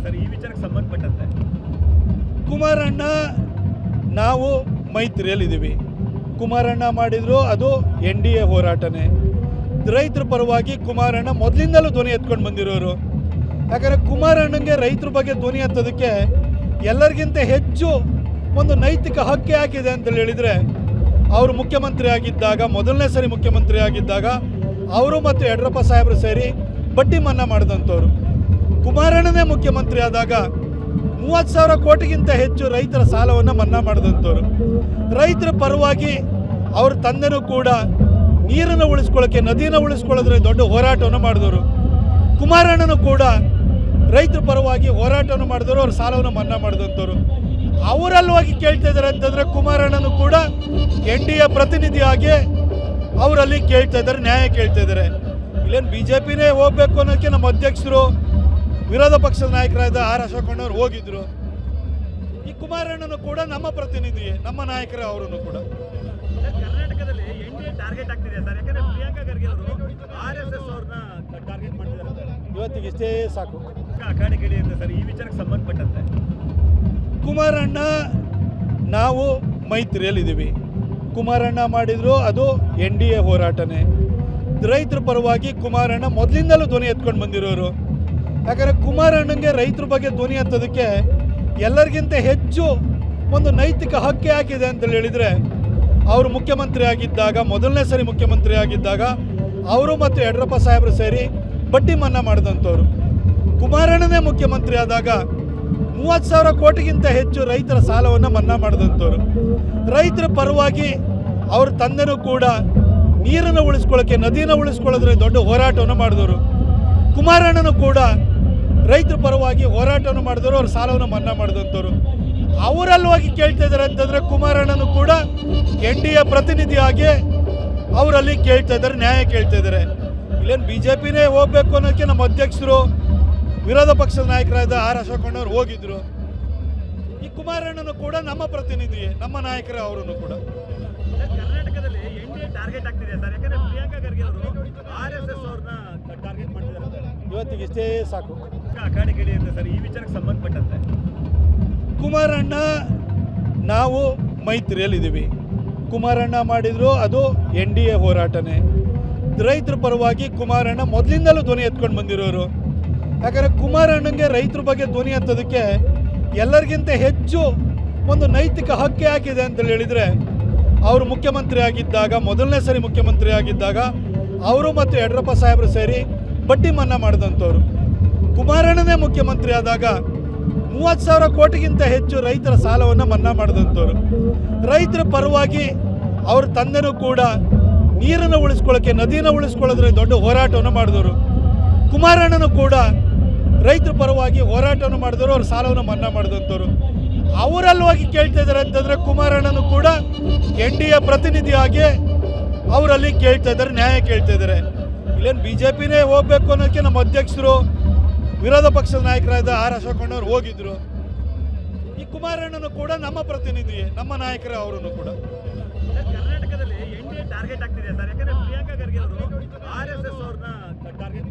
Sir ಈ ವಿಚಾರಕ್ಕೆ ಸಂಬಂಧಪಟ್ಟಂತೆ ಕುಮಾರಣ್ಣ ನಾವು ಮೈತ್ರಿಯಲ್ಲಿದ್ದೀವಿ. ಕುಮಾರಣ್ಣ ಮಾಡಿದ್ರು ಅದು NDA ಹೋರಾಟನೇ. ರೈತರ ಪರವಾಗಿ ಕುಮಾರಣ್ಣ ಮೊದಲಿಂದಲೂ ಧ್ವನಿ ಎತ್ಕೊಂಡು ಬಂದಿರೋರು. ಯಾಕಂದರೆ ಕುಮಾರಣ್ಣಂಗೆ ರೈತರ ಬಗ್ಗೆ ಧ್ವನಿ ಎತ್ತೋದಕ್ಕೆ ಎಲ್ಲರಿಗಿಂತ ಹೆಚ್ಚು ಒಂದು ನೈತಿಕ ಹಕ್ಕೆ ಹಾಕಿದೆ ಅಂತ ಹೇಳಿದರೆ, ಅವರು ಮುಖ್ಯಮಂತ್ರಿ ಆಗಿದ್ದಾಗ, ಮೊದಲನೇ ಸರಿ ಮುಖ್ಯಮಂತ್ರಿ ಆಗಿದ್ದಾಗ ಅವರು ಮತ್ತು ಯಡಿಯೂರಪ್ಪ ಸಾಹೇಬರು ಸೇರಿ ಬಡ್ಡಿ ಮನ್ನಾ ಮಾಡಿದಂಥವ್ರು. ಕುಮಾರಣ್ಣನೇ ಮುಖ್ಯಮಂತ್ರಿ ಆದಾಗ 30,000 ಕೋಟಿಗಿಂತ ಹೆಚ್ಚು ರೈತರ ಸಾಲವನ್ನು ಮನ್ನಾ ಮಾಡಿದಂಥವ್ರು. ರೈತರ ಪರವಾಗಿ ಅವ್ರ ತಂದೆನೂ ಕೂಡ ನೀರನ್ನು ಉಳಿಸ್ಕೊಳ್ಳೋಕ್ಕೆ, ನದಿಯನ್ನು ಉಳಿಸ್ಕೊಳ್ಳೋದ್ರೆ ದೊಡ್ಡ ಹೋರಾಟವನ್ನು ಮಾಡಿದವರು. ಕುಮಾರಣ್ಣನೂ ಕೂಡ ರೈತರ ಪರವಾಗಿ ಹೋರಾಟವನ್ನು ಮಾಡಿದವರು, ಅವ್ರ ಸಾಲವನ್ನು ಮನ್ನಾ ಮಾಡಿದಂಥವ್ರು. ಅವರಲ್ಲಿ ಹೋಗಿ ಕೇಳ್ತಾ ಇದ್ದಾರೆ ಅಂತಂದರೆ ಕುಮಾರಣ್ಣನೂ ಕೂಡ NDA ಪ್ರತಿನಿಧಿಯಾಗಿ ಅವರಲ್ಲಿ ಕೇಳ್ತಾ ಇದ್ದಾರೆ, ನ್ಯಾಯ ಕೇಳ್ತಾ ಇದ್ದಾರೆ. ಇಲ್ಲೇನು BJPನೇ ಹೋಗಬೇಕು ಅನ್ನೋಕ್ಕೆ ನಮ್ಮ ಅಧ್ಯಕ್ಷರು, ವಿರೋಧ ಪಕ್ಷದ ನಾಯಕರಾದ ಆರ್ ಅಶೋಕಣ್ಣವ್ರು ಹೋಗಿದ್ರು. ಈ ಕುಮಾರಣ್ಣನು ಕೂಡ ನಮ್ಮ ಪ್ರತಿನಿಧಿ, ನಮ್ಮ ನಾಯಕರೇ ಅವರನ್ನು ಕೂಡ. ಕರ್ನಾಟಕದಲ್ಲಿ NDA ಟಾರ್ಗೆಟ್ ಆಗ್ತಿದೆ ಸರ್, ಯಾಕಂದ್ರೆ ಪ್ರಿಯಾಂಕಾ ಖರ್ಗೆ ಅವರು RSS ಅವ್ರನ್ನ ಟಾರ್ಗೆಟ್ ಮಾಡ್ತಿದ್ದಾರೆ. ಇವತ್ತಿಗೆ ಇಷ್ಟೇ ಸಾಕು. ಅಖಾಡೆಗಿಳಿ ಅಂತ ಸರ್ ಈ ವಿಚಾರಕ್ಕೆ ಸಂಬಂಧಪಟ್ಟಂತೆ ಕುಮಾರಣ್ಣ ನಾವು ಮೈತ್ರಿಯಲ್ಲಿದ್ದೀವಿ. ಕುಮಾರಣ್ಣ ಮಾಡಿದ್ರು ಅದು NDA ಹೋರಾಟನೇ. ರೈತರ ಪರವಾಗಿ ಕುಮಾರಣ್ಣ ಮೊದಲಿಂದಲೂ ಧ್ವನಿ ಎತ್ಕೊಂಡು ಬಂದಿರೋರು. ಯಾಕಂದರೆ ಕುಮಾರಣ್ಣಂಗೆ ರೈತರ ಬಗ್ಗೆ ಧ್ವನಿ ಎತ್ತೋದಕ್ಕೆ ಎಲ್ಲರಿಗಿಂತ ಹೆಚ್ಚು ಒಂದು ನೈತಿಕ ಹಕ್ಕೆ ಹಾಕಿದೆ ಅಂತ ಹೇಳಿದರೆ, ಅವರು ಮುಖ್ಯಮಂತ್ರಿ ಆಗಿದ್ದಾಗ, ಮೊದಲನೇ ಸರಿ ಮುಖ್ಯಮಂತ್ರಿ ಆಗಿದ್ದಾಗ ಅವರು ಮತ್ತು ಯಡಿಯೂರಪ್ಪ ಸಾಹೇಬರು ಸೇರಿ ಬಡ್ಡಿ ಮನ್ನಾ ಮಾಡಿದಂಥವ್ರು. ಕುಮಾರಣ್ಣನೇ ಮುಖ್ಯಮಂತ್ರಿ ಆದಾಗ 30,000 ಕೋಟಿಗಿಂತ ಹೆಚ್ಚು ರೈತರ ಸಾಲವನ್ನು ಮನ್ನಾ ಮಾಡಿದಂಥವ್ರು. ರೈತರ ಪರವಾಗಿ ಅವ್ರ ತಂದೆನೂ ಕೂಡ ನೀರನ್ನು ಉಳಿಸ್ಕೊಳ್ಳೋಕ್ಕೆ, ನದಿಯನ್ನು ಉಳಿಸ್ಕೊಳ್ಳೋದ್ರೆ ದೊಡ್ಡ ಹೋರಾಟವನ್ನು ಮಾಡಿದವರು. ಕುಮಾರಣ್ಣನೂ ಕೂಡ ರೈತರ ಪರವಾಗಿ ಹೋರಾಟವನ್ನು ಮಾಡಿದವರು, ಅವ್ರ ಸಾಲವನ್ನು ಮನ್ನಾ ಮಾಡಿದಂಥವ್ರು. ಅವರಲ್ಲಿ ಹೋಗಿ ಕೇಳ್ತಾ ಇದ್ದಾರೆ ಅಂತಂದರೆ ಕುಮಾರಣ್ಣನೂ ಕೂಡ NDA ಪ್ರತಿನಿಧಿಯಾಗಿ ಅವರಲ್ಲಿ ಕೇಳ್ತಾ ಇದ್ದಾರೆ, ನ್ಯಾಯ ಕೇಳ್ತಾ ಇದ್ದಾರೆ. ಇಲ್ಲೇನು BJPನೇ ಹೋಗಬೇಕು ಅನ್ನೋಕ್ಕೆ ನಮ್ಮ ಅಧ್ಯಕ್ಷರು, ವಿರೋಧ ಪಕ್ಷದ ನಾಯಕರಾದ ಆರ್ ಅಶೋಕಣ್ಣವ್ರು ಹೋಗಿದ್ರು. ಈ ಕುಮಾರಣ್ಣನು ಕೂಡ ನಮ್ಮ ಪ್ರತಿನಿಧಿ, ನಮ್ಮ ನಾಯಕರೇ ಅವರನ್ನು ಕೂಡ. ಕರ್ನಾಟಕದಲ್ಲಿ NDA ಟಾರ್ಗೆಟ್ ಆಗ್ತಿದೆ ಸರ್, ಯಾಕಂದ್ರೆ ಪ್ರಿಯಾಂಕಾ ಖರ್ಗೆ ಅವರು RSS ಅವ್ರನ್ನ ಟಾರ್ಗೆಟ್ ಮಾಡ್ತಿದ್ದಾರೆ. ಇವತ್ತಿಗೆ ಇಷ್ಟೇ ಸಾಕು. ಅಖಾಡೆಗಿಳಿ ಅಂತ ಸರ್ ಈ ವಿಚಾರಕ್ಕೆ ಸಂಬಂಧಪಟ್ಟಂತೆ ಕುಮಾರಣ್ಣ ನಾವು ಮೈತ್ರಿಯಲ್ಲಿದ್ದೀವಿ. ಕುಮಾರಣ್ಣ ಮಾಡಿದ್ರು ಅದು NDA ಹೋರಾಟನೇ. ರೈತರ ಪರವಾಗಿ ಕುಮಾರಣ್ಣ ಮೊದಲಿಂದಲೂ ಧ್ವನಿ ಎತ್ಕೊಂಡು ಬಂದಿರೋರು. ಯಾಕಂದರೆ ಕುಮಾರಣ್ಣಂಗೆ ರೈತರ ಬಗ್ಗೆ ಧ್ವನಿ ಎತ್ತೋದಕ್ಕೆ ಎಲ್ಲರಿಗಿಂತ ಹೆಚ್ಚು ಒಂದು ನೈತಿಕ ಹಕ್ಕೆ ಹಾಕಿದೆ ಅಂತ ಹೇಳಿದರೆ, ಅವರು ಮುಖ್ಯಮಂತ್ರಿ ಆಗಿದ್ದಾಗ, ಮೊದಲನೇ ಸರಿ ಮುಖ್ಯಮಂತ್ರಿ ಆಗಿದ್ದಾಗ ಅವರು ಮತ್ತು ಯಡಿಯೂರಪ್ಪ ಸಾಹೇಬರು ಸೇರಿ ಬಡ್ಡಿ ಮನ್ನಾ ಮಾಡಿದಂಥವ್ರು. ಕುಮಾರಣ್ಣನೇ ಮುಖ್ಯಮಂತ್ರಿ ಆದಾಗ 30,000 ಕೋಟಿಗಿಂತ ಹೆಚ್ಚು ರೈತರ ಸಾಲವನ್ನು ಮನ್ನಾ ಮಾಡಿದಂಥವ್ರು. ರೈತರ ಪರವಾಗಿ ಅವ್ರ ತಂದೆನೂ ಕೂಡ ನೀರನ್ನು ಉಳಿಸ್ಕೊಳ್ಳೋಕ್ಕೆ, ನದಿಯನ್ನು ಉಳಿಸ್ಕೊಳ್ಳೋದ್ರೆ ದೊಡ್ಡ ಹೋರಾಟವನ್ನು ಮಾಡಿದವರು. ಕುಮಾರಣ್ಣನೂ ಕೂಡ ರೈತರ ಪರವಾಗಿ ಹೋರಾಟವನ್ನು ಮಾಡಿದವರು, ಅವ್ರ ಸಾಲವನ್ನು ಮನ್ನಾ ಮಾಡಿದಂಥವ್ರು. ಅವರಲ್ಲಿ ಹೋಗಿ ಕೇಳ್ತಾ ಇದ್ದಾರೆ ಅಂತಂದರೆ ಕುಮಾರಣ್ಣನೂ ಕೂಡ NDA ಪ್ರತಿನಿಧಿಯಾಗಿ ಅವರಲ್ಲಿ ಕೇಳ್ತಾ ಇದ್ದಾರೆ, ನ್ಯಾಯ ಕೇಳ್ತಾ ಇದ್ದಾರೆ. ಇಲ್ಲೇನು BJPನೇ ಹೋಗಬೇಕು ಅನ್ನೋಕ್ಕೆ ನಮ್ಮ ಅಧ್ಯಕ್ಷರು, ವಿರೋಧ ಪಕ್ಷದ ನಾಯಕರಾದ ಆರ್ ಅಶೋಕಣ್ಣವ್ರು ಹೋಗಿದ್ರು. ಈ ಕುಮಾರಣ್ಣನು ಕೂಡ ನಮ್ಮ ಪ್ರತಿನಿಧಿ, ನಮ್ಮ ನಾಯಕರೇ ಅವರನ್ನು ಕೂಡ. ಕರ್ನಾಟಕದಲ್ಲಿ NDA ಟಾರ್ಗೆಟ್ ಆಗ್ತಿದೆ ಸರ್, ಯಾಕಂದ್ರೆ ಪ್ರಿಯಾಂಕಾ ಖರ್ಗೆ ಅವರು RSS ಅವ್ರನ್ನ ಟಾರ್ಗೆಟ್